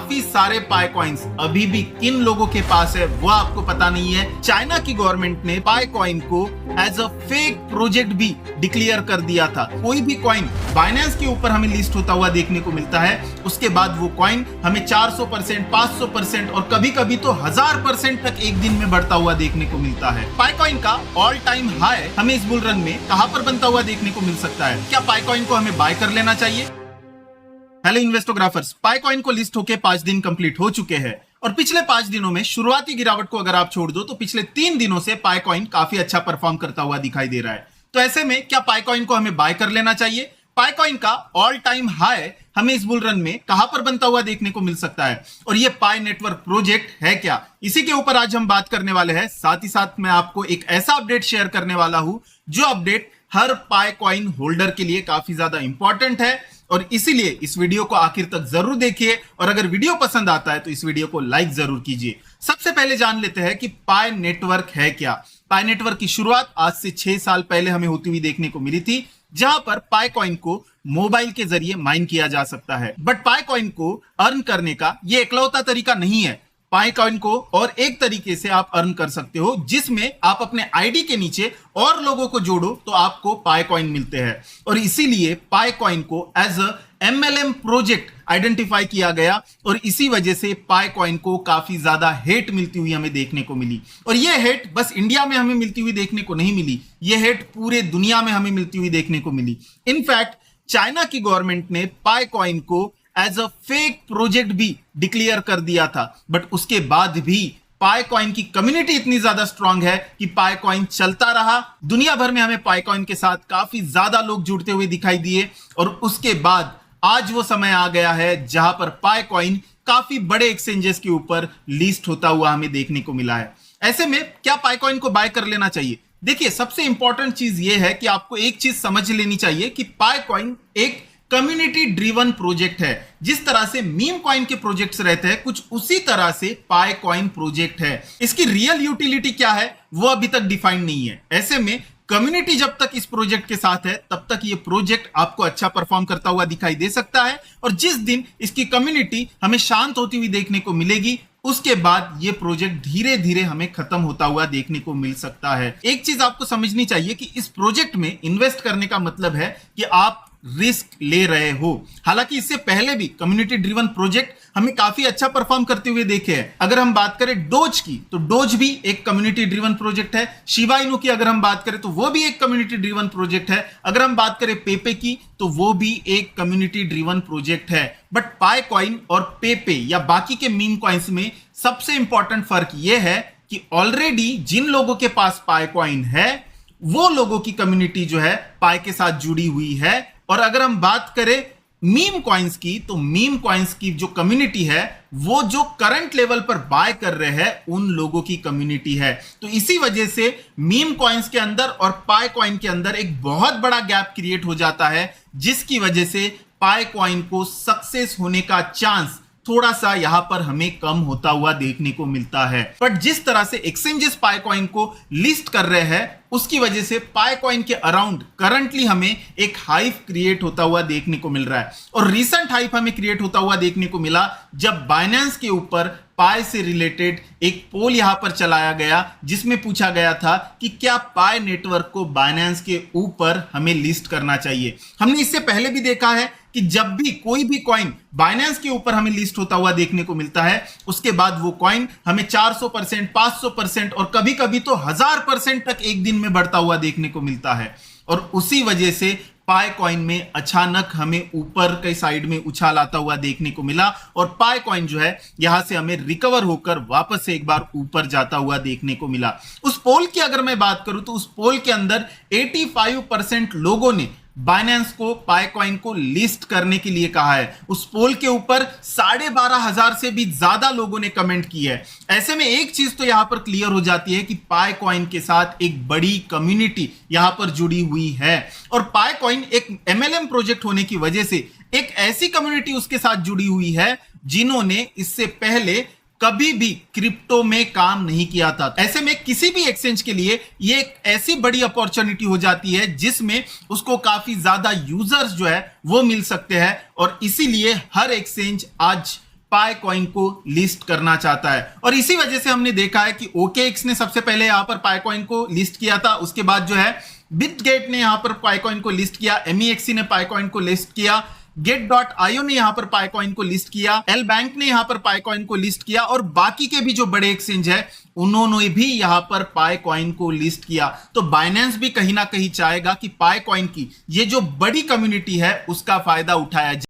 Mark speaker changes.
Speaker 1: काफी सारे पाई कॉइन्स अभी भी किन लोगों के पास है वो आपको पता नहीं है। चाइना की गवर्नमेंट ने पाई कॉइन को एज अ फेक प्रोजेक्ट भी डिक्लेयर कर दिया था। कोई भी कॉइन बाइनेंस के ऊपर हमें लिस्ट होता हुआ देखने को मिलता है, उसके बाद वो कॉइन हमें 400%, 500% और कभी कभी तो 1000% तक एक दिन में बढ़ता हुआ देखने को मिलता है। पाई कॉइन का ऑल टाइम हाई हमें इस बुल रन में कहां पर बनता हुआ देखने को मिल सकता है? क्या पाई कॉइन को हमें बाय कर लेना चाहिए? हेलो इन्वेस्टोग्राफर्स, पाई कॉइन को लिस्ट होके 5 दिन कंप्लीट हो चुके हैं और पिछले 5 दिनों में शुरुआती गिरावट को अगर आप छोड़ दो तो पिछले 3 दिनों से पाई कॉइन काफी अच्छा परफॉर्म करता हुआ दिखाई दे रहा है। तो ऐसे में क्या पाई कॉइन को हमें बाय कर लेना चाहिए? पाई कॉइन का ऑल टाइम हाई हमें इस बुल रन में कहां पर बनता हुआ देखने को मिल सकता है और ये पाई नेटवर्क प्रोजेक्ट है क्या, इसी के ऊपर आज हम बात करने वाले हैं। साथ ही साथ मैं आपको एक ऐसा अपडेट शेयर करने वाला हूं जो अपडेट हर पाई कॉइन होल्डर के लिए काफी ज्यादा इंपॉर्टेंट है और इसीलिए इस वीडियो को आखिर तक जरूर देखिए और अगर वीडियो पसंद आता है तो इस वीडियो को लाइक जरूर कीजिए। सबसे पहले जान लेते हैं कि पाई नेटवर्क है क्या। पाई नेटवर्क की शुरुआत आज से 6 साल पहले हमें होती हुई देखने को मिली थी, जहां पर पाई कॉइन को मोबाइल के जरिए माइन किया जा सकता है। बट पाई कॉइन को अर्न करने का यह एकलौता तरीका नहीं है। पाई कॉइन को और एक तरीके से आप अर्न कर सकते हो जिसमें आप अपने आईडी के नीचे और लोगों को जोड़ो तो आपको पाई कॉइन मिलते हैं और इसीलिए पाई कॉइन को as a MLM project identify किया गया और इसी वजह से पाई कॉइन को काफी ज्यादा हेट मिलती हुई हमें देखने को मिली। और यह हेट बस इंडिया में हमें मिलती हुई देखने को नहीं मिली, यह हेट पूरे दुनिया में हमें मिलती हुई देखने को मिली। इनफैक्ट चाइना की गवर्नमेंट ने पाई कॉइन को एज अ फेक प्रोजेक्ट भी डिक्लेयर कर दिया था, बट उसके बाद भी पाई कॉइन की कम्युनिटी इतनी ज्यादा स्ट्रांग है कि पाई कॉइन चलता रहा। दुनिया भर में हमें पाई कॉइन के साथ काफी ज्यादा लोग जुड़ते हुए दिखाई दिए और उसके बाद आज वो समय आ गया है जहां पर पाई कॉइन काफी बड़े एक्सचेंजेस के ऊपर लिस्ट होता हुआ हमें देखने को मिला है। ऐसे में क्या पाई कॉइन को बाय कर लेना चाहिए? देखिए, सबसे इंपॉर्टेंट चीज यह है कि आपको एक चीज समझ लेनी चाहिए कि पाई कॉइन एक कम्युनिटी ड्रिवन प्रोजेक्ट है। जिस तरह से मीम कॉइन के प्रोजेक्ट्स रहते हैं कुछ उसी तरह से पाई कॉइन प्रोजेक्ट है। इसकी रियल यूटिलिटी क्या है वो अभी तक डिफाइन नहीं है। ऐसे में कम्युनिटी जब तक इस प्रोजेक्ट के साथ है तब तक ये प्रोजेक्ट आपको अच्छा परफॉर्म करता हुआ दिखाई दे सकता है और जिस दिन इसकी कम्युनिटी हमें शांत होती हुई देखने को मिलेगी उसके बाद ये प्रोजेक्ट धीरे धीरे हमें खत्म होता हुआ देखने को मिल सकता है। एक चीज आपको समझनी चाहिए कि इस प्रोजेक्ट में इन्वेस्ट करने का मतलब है कि आप रिस्क ले रहे हो। हालांकि इससे पहले भी कम्युनिटी ड्रिवन प्रोजेक्ट हमें काफी अच्छा परफॉर्म करते हुए देखे हैं। अगर हम बात करें डोज की तो डोज भी एक कम्युनिटी ड्रिवन प्रोजेक्ट है। शिबा इनू की अगर हम बात करें तो वो भी एक कम्युनिटी ड्रिवन प्रोजेक्ट है। अगर हम बात करें पेपे की तो वो भी एक कम्युनिटी ड्रिवन प्रोजेक्ट है। बट पाई कॉइन और पेपे या बाकी के मीम कॉइन्स में सबसे इंपॉर्टेंट फर्क यह है कि ऑलरेडी जिन लोगों के पास पाई कॉइन है वो लोगों की कम्युनिटी जो है पाई के साथ जुड़ी हुई है। और अगर हम बात करें मीम कॉइन्स की तो मीम कॉइन्स की जो कम्युनिटी है वो जो करंट लेवल पर बाय कर रहे हैं उन लोगों की कम्युनिटी है। तो इसी वजह से मीम कॉइन्स के अंदर और पाई कॉइन के अंदर एक बहुत बड़ा गैप क्रिएट हो जाता है जिसकी वजह से पाई कॉइन को सक्सेस होने का चांस थोड़ा सा यहां पर हमें कम होता हुआ देखने को मिलता है। बट जिस तरह से एक्सचेंजेस पाई कॉइन को लिस्ट कर रहे हैं उसकी वजह से पाई कॉइन के अराउंड करंटली हमें एक हाइप क्रिएट होता हुआ देखने को मिल रहा है और रीसेंट हाइप हमें क्रिएट होता हुआ देखने को मिला जब बाइनेंस के ऊपर पाई से रिलेटेड एक पोल यहां पर चलाया गया जिसमें पूछा गया था कि क्या पाई नेटवर्क को बाइनेंस के ऊपर हमें लिस्ट करना चाहिए। हमने इससे पहले भी देखा है कि जब भी कोई भी कॉइन बाइनेंस के ऊपर हमें लिस्ट होता हुआ देखने को मिलता है उसके बाद वो कॉइन हमें 400%, 500% और कभी कभी तो 1000% तक एक दिन में बढ़ता हुआ देखने को मिलता है। और उसी वजह से पाई कॉइन में अचानक हमें ऊपर के साइड में उछाल आता हुआ देखने को मिला और पाई कॉइन जो है यहां से हमें रिकवर होकर वापस से एक बार ऊपर जाता हुआ देखने को मिला। उस पोल की अगर मैं बात करूं तो उस पोल के अंदर 85% लोगों ने बाइनेंस को पाई कॉइन को लिस्ट करने के लिए कहा है। उस पोल के ऊपर 12,500 से भी ज्यादा लोगों ने कमेंट की है। ऐसे में एक चीज तो यहां पर क्लियर हो जाती है कि पाई कॉइन के साथ एक बड़ी कम्युनिटी यहां पर जुड़ी हुई है और पाई कॉइन एक MLM प्रोजेक्ट होने की वजह से एक ऐसी कम्युनिटी उसके साथ जुड़ी हुई है जिन्होंने इससे पहले कभी भी क्रिप्टो में काम नहीं किया था। ऐसे में किसी भी एक्सचेंज के लिए ये एक ऐसी बड़ी अपॉर्चुनिटी हो जाती है जिसमें उसको काफी ज्यादा यूजर्स जो है वो मिल सकते हैं और इसीलिए हर एक्सचेंज आज पाई कॉइन को लिस्ट करना चाहता है। और इसी वजह से हमने देखा है कि OKX ने सबसे पहले यहां पर पाई कॉइन को लिस्ट किया था, उसके बाद जो है बिटगेट ने यहां पर पाई कॉइन को लिस्ट किया, MEXC ने पाई कॉइन को लिस्ट किया, Get.io ने यहां पर पाई कॉइन को लिस्ट किया, L बैंक ने यहां पर पाई कॉइन को लिस्ट किया, और बाकी के भी जो बड़े एक्सचेंज है उन्होंने भी यहां पर पाई कॉइन को लिस्ट किया। तो बाइनेंस भी कहीं ना कहीं चाहेगा कि पाई कॉइन की ये जो बड़ी कम्युनिटी है उसका फायदा उठाया जाए।